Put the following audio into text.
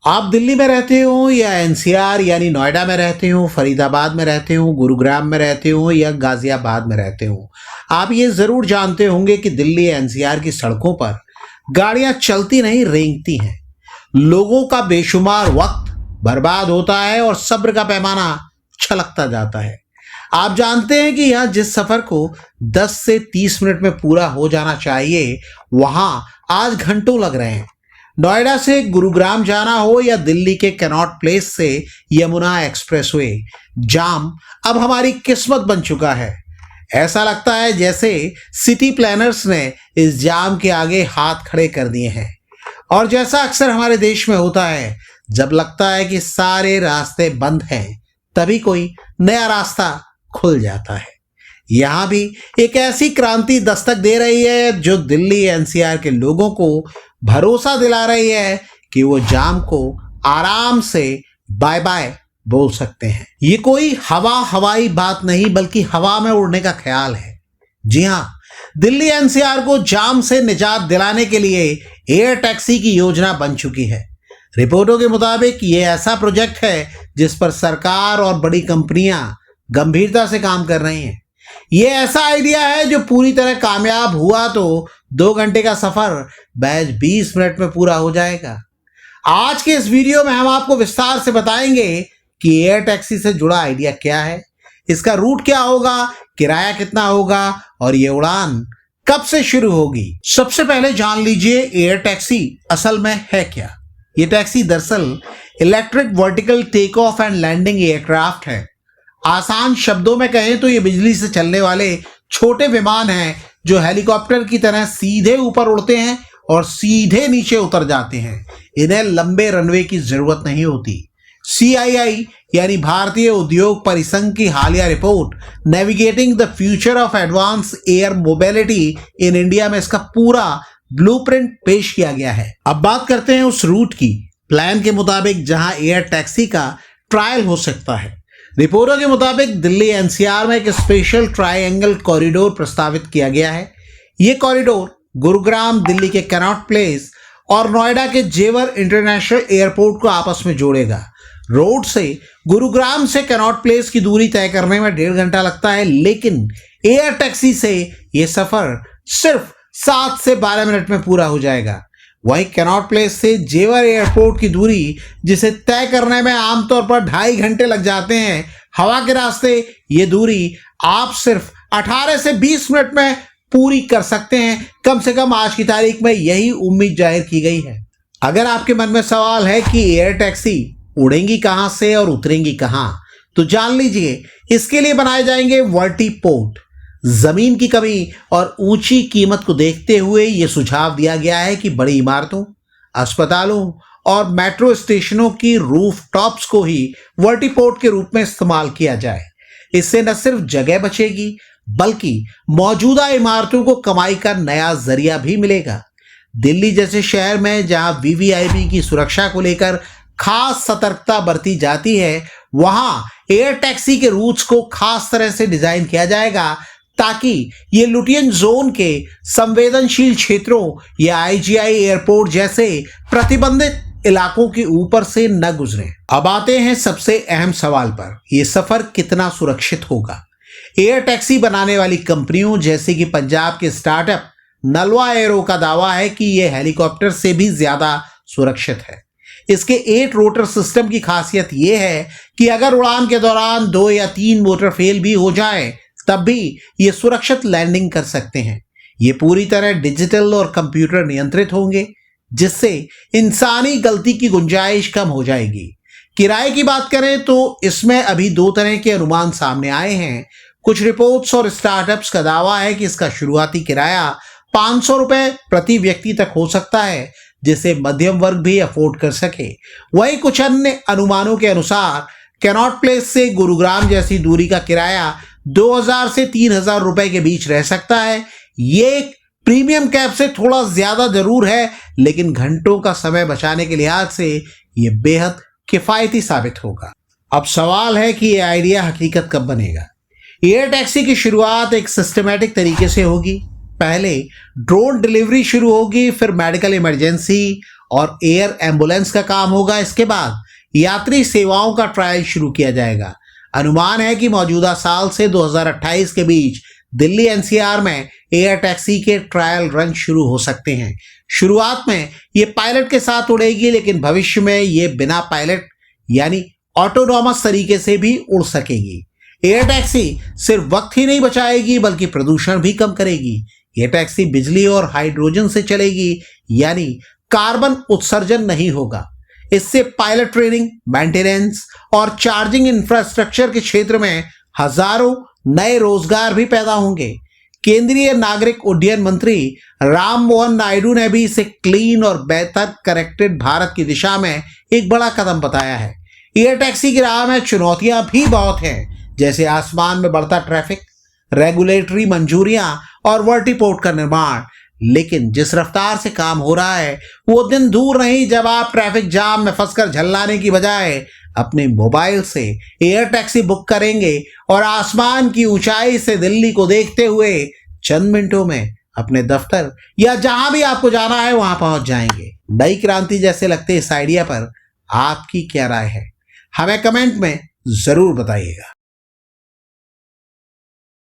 आप दिल्ली में रहते हो या एनसीआर यानी नोएडा में रहते हो, फरीदाबाद में रहते हो, गुरुग्राम में रहते हो या गाजियाबाद में रहते हो, आप ये जरूर जानते होंगे कि दिल्ली एनसीआर की सड़कों पर गाड़ियां चलती नहीं रेंगती हैं। लोगों का बेशुमार वक्त बर्बाद होता है और सब्र का पैमाना छलकता जाता है। आप जानते हैं कि यहाँ जिस सफर को 10 से 30 मिनट में पूरा हो जाना चाहिए, वहां आज घंटों लग रहे हैं। नोएडा से गुरुग्राम जाना हो या दिल्ली के कैनॉट प्लेस से यमुना एक्सप्रेसवे, जाम अब हमारी किस्मत बन चुका है। ऐसा लगता है जैसे सिटी प्लानर्स ने इस जाम के आगे हाथ खड़े कर दिए हैं। और जैसा अक्सर हमारे देश में होता है, जब लगता है कि सारे रास्ते बंद हैं, तभी कोई नया रास्ता खुल जाता है। यहां भी एक ऐसी क्रांति दस्तक दे रही है जो दिल्ली एनसीआर के लोगों को भरोसा दिला रही है कि वो जाम को आराम से बाय बाय बोल सकते हैं। ये कोई हवाई बात नहीं, बल्कि हवा में उड़ने का ख्याल है। जी हां, दिल्ली एनसीआर को जाम से निजात दिलाने के लिए एयर टैक्सी की योजना बन चुकी है। रिपोर्टों के मुताबिक ये ऐसा प्रोजेक्ट है जिस पर सरकार और बड़ी कंपनियां गंभीरता से काम कर रही हैं। ये ऐसा आइडिया है जो पूरी तरह कामयाब हुआ तो 2 घंटे का सफर महज 20 मिनट में पूरा हो जाएगा। आज के इस वीडियो में हम आपको विस्तार से बताएंगे कि एयर टैक्सी से जुड़ा आइडिया क्या है, इसका रूट क्या होगा, किराया कितना होगा और ये उड़ान कब से शुरू होगी। सबसे पहले जान लीजिए एयर टैक्सी असल में है क्या। ये टैक्सी दरअसल electric vertical take off and landing aircraft है। आसान शब्दों में कहें तो ये बिजली से चलने वाले छोटे विमान हैं जो हेलीकॉप्टर की तरह सीधे ऊपर उड़ते हैं और सीधे नीचे उतर जाते हैं। इन्हें लंबे रनवे की जरूरत नहीं होती। CII यानी भारतीय उद्योग परिसंघ की हालिया report navigating the future of advance air mobility in India में इसका पूरा ब्लूप्रिंट पेश किया गया है। अब बात करते हैं उस रूट की। प्लान के मुताबिक जहां एयर टैक्सी का ट्रायल हो सकता है, रिपोर्टों के मुताबिक दिल्ली एनसीआर में एक स्पेशल ट्रायंगल कॉरिडोर प्रस्तावित किया गया है। यह कॉरिडोर गुरुग्राम, दिल्ली के कैनॉट प्लेस और नोएडा के जेवर इंटरनेशनल एयरपोर्ट को आपस में जोड़ेगा। रोड से गुरुग्राम से कैनॉट प्लेस की दूरी तय करने में 1.5 घंटा लगता है, लेकिन एयर टैक्सी से यह सफर सिर्फ 7 से 12 मिनट में पूरा हो जाएगा। वहीं कैनॉट प्लेस से जेवर एयरपोर्ट की दूरी, जिसे तय करने में आमतौर पर 2.5 घंटे लग जाते हैं, हवा के रास्ते ये दूरी आप सिर्फ 18 से 20 मिनट में पूरी कर सकते हैं। कम से कम आज की तारीख में यही उम्मीद जाहिर की गई है। अगर आपके मन में सवाल है कि एयर टैक्सी उड़ेंगी कहां से और उतरेंगी कहां, तो जान लीजिए इसके लिए बनाए जाएंगे वर्टीपोर्ट। जमीन की कमी और ऊंची कीमत को देखते हुए यह सुझाव दिया गया है कि बड़ी इमारतों, अस्पतालों और मेट्रो स्टेशनों की रूफ टॉप्स को ही वर्टीपोर्ट के रूप में इस्तेमाल किया जाए। इससे न सिर्फ जगह बचेगी, बल्कि मौजूदा इमारतों को कमाई का नया जरिया भी मिलेगा। दिल्ली जैसे शहर में जहां वीवीआईपी की सुरक्षा को लेकर खास सतर्कता बरती जाती है, वहां एयर टैक्सी के रूट्स को खास तरह से डिजाइन किया जाएगा ताकि ये लुटियन जोन के संवेदनशील क्षेत्रों या IGI एयरपोर्ट जैसे प्रतिबंधित इलाकों के ऊपर से न गुजरें। अब आते हैं सबसे अहम सवाल पर, यह सफर कितना सुरक्षित होगा। एयर टैक्सी बनाने वाली कंपनियों जैसे कि पंजाब के स्टार्टअप नलवा एरो का दावा है कि यह हेलीकॉप्टर से भी ज्यादा सुरक्षित है। इसके 8 रोटर सिस्टम की खासियत यह है कि अगर उड़ान के दौरान 2 या 3 मोटर फेल भी हो जाए, तब भी ये सुरक्षित लैंडिंग कर सकते हैं। ये पूरी तरह डिजिटल और कंप्यूटर नियंत्रित होंगे, जिससे इंसानी गलती की गुंजाइश कम हो जाएगी। किराए की बात करें तो इसमें अभी 2 तरह के अनुमान सामने आए हैं। कुछ रिपोर्ट्स और स्टार्टअप्स का दावा है कि इसका शुरुआती किराया 500 रुपए प्रति व्यक्ति तक हो सकता है, जिसे मध्यम वर्ग भी अफोर्ड कर सके। वहीं कुछ अन्य अनुमानों के अनुसार कैनॉट प्लेस से गुरुग्राम जैसी दूरी का किराया 2000 से 3000 रुपए के बीच रह सकता है। ये एक प्रीमियम कैब से थोड़ा ज्यादा जरूर है, लेकिन घंटों का समय बचाने के लिहाज से यह बेहद किफायती साबित होगा। अब सवाल है कि यह आइडिया हकीकत कब बनेगा। एयर टैक्सी की शुरुआत एक सिस्टमैटिक तरीके से होगी। पहले ड्रोन डिलीवरी शुरू होगी, फिर मेडिकल इमरजेंसी और एयर एम्बुलेंस का काम होगा। इसके बाद यात्री सेवाओं का ट्रायल शुरू किया जाएगा। अनुमान है कि मौजूदा साल से 2028 के बीच दिल्ली एनसीआर में एयर टैक्सी के ट्रायल रन शुरू हो सकते हैं। शुरुआत में ये पायलट के साथ उड़ेगी, लेकिन भविष्य में ये बिना पायलट यानी ऑटोनॉमस तरीके से भी उड़ सकेगी। एयर टैक्सी सिर्फ वक्त ही नहीं बचाएगी बल्कि प्रदूषण भी कम करेगी। ये टैक्सी बिजली और हाइड्रोजन से चलेगी, यानी कार्बन उत्सर्जन नहीं होगा। इससे पायलट ट्रेनिंग, मेंटेनेंस और चार्जिंग इंफ्रास्ट्रक्चर के क्षेत्र में हजारों नए रोजगार भी पैदा होंगे। केंद्रीय नागरिक उड्डयन मंत्री राम मोहन नायडू ने भी इसे क्लीन और बेहतर कनेक्टेड भारत की दिशा में एक बड़ा कदम बताया है। एयर टैक्सी की राह में चुनौतियां भी बहुत हैं, जैसे आसमान में बढ़ता ट्रैफिक, रेगुलेटरी मंजूरियां और वर्टीपोर्ट का निर्माण। लेकिन जिस रफ्तार से काम हो रहा है वो दिन दूर नहीं जब आप ट्रैफिक जाम में फंसकर झल्लाने की बजाय अपने मोबाइल से एयर टैक्सी बुक करेंगे और आसमान की ऊंचाई से दिल्ली को देखते हुए चंद मिनटों में अपने दफ्तर या जहां भी आपको जाना है वहां पहुंच जाएंगे। नई क्रांति जैसे लगते इस आइडिया पर आपकी क्या राय है, हमें कमेंट में जरूर बताइएगा।